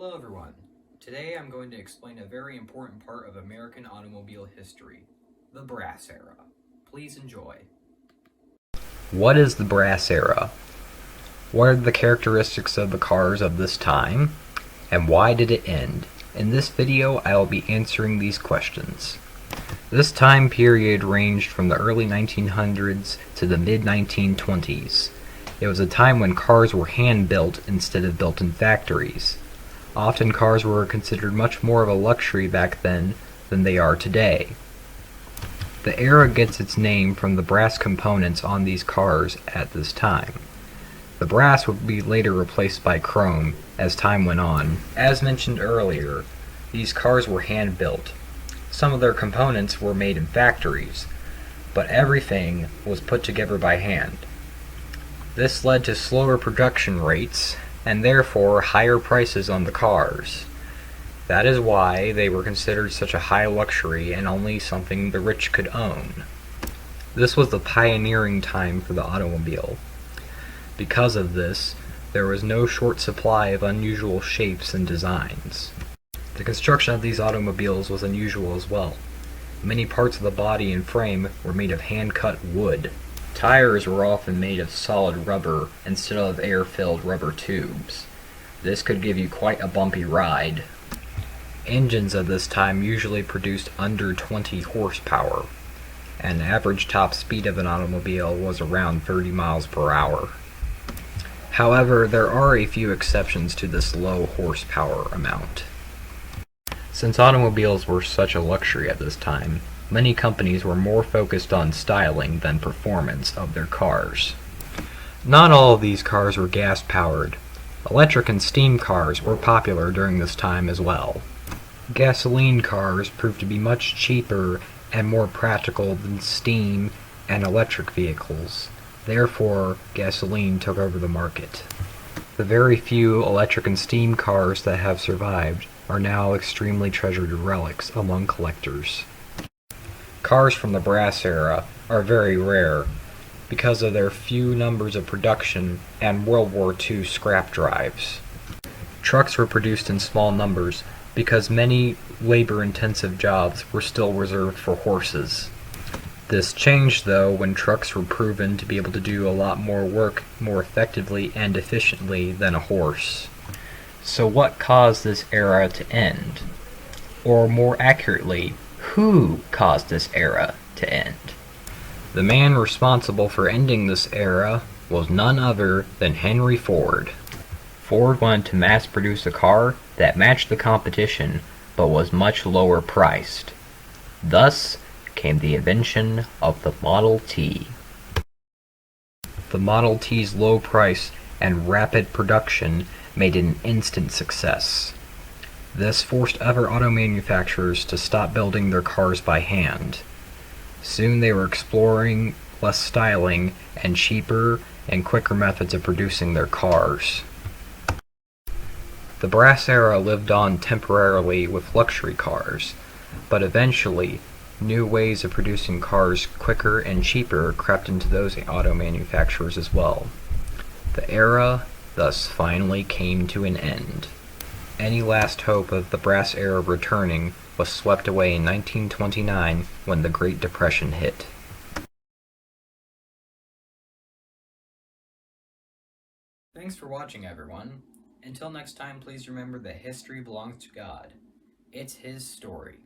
Hello everyone. Today I'm going to explain a very important part of American automobile history, the brass era. Please enjoy. What is the brass era? What are the characteristics of the cars of this time? And why did it end? In this video, I will be answering these questions. This time period ranged from the early 1900s to the mid-1920s. It was a time when cars were hand-built instead of built in factories. Often cars were considered much more of a luxury back then than they are today. The era gets its name from the brass components on these cars at this time. The brass would be later replaced by chrome as time went on. As mentioned earlier, these cars were hand-built. Some of their components were made in factories, but everything was put together by hand. This led to slower production rates and therefore higher prices on the cars. That is why they were considered such a high luxury and only something the rich could own. This was the pioneering time for the automobile. Because of this, there was no short supply of unusual shapes and designs. The construction of these automobiles was unusual as well. Many parts of the body and frame were made of hand-cut wood. Tires were often made of solid rubber instead of air-filled rubber tubes. This could give you quite a bumpy ride. Engines of this time usually produced under 20 horsepower, and the average top speed of an automobile was around 30 miles per hour. However, there are a few exceptions to this low horsepower amount. Since automobiles were such a luxury at this time, many companies were more focused on styling than performance of their cars. Not all of these cars were gas-powered. Electric and steam cars were popular during this time as well. Gasoline cars proved to be much cheaper and more practical than steam and electric vehicles. Therefore, gasoline took over the market. The very few electric and steam cars that have survived are now extremely treasured relics among collectors. Cars from the brass era are very rare because of their few numbers of production and World War II scrap drives. Trucks were produced in small numbers because many labor-intensive jobs were still reserved for horses. This changed though when trucks were proven to be able to do a lot more work more effectively and efficiently than a horse. So what caused this era to end? Or more accurately, who caused this era to end? The man responsible for ending this era was none other than Henry Ford. Ford wanted to mass produce a car that matched the competition but was much lower priced. Thus came the invention of the Model T. The Model T's low price and rapid production made it an instant success. This forced other auto manufacturers to stop building their cars by hand. Soon they were exploring less styling and cheaper and quicker methods of producing their cars. The brass era lived on temporarily with luxury cars, but eventually new ways of producing cars quicker and cheaper crept into those auto manufacturers as well. The era thus finally came to an end. Any last hope of the brass era returning was swept away in 1929 when the Great Depression hit. Thanks for watching everyone. Until next time, please remember that history belongs to God. It's His story.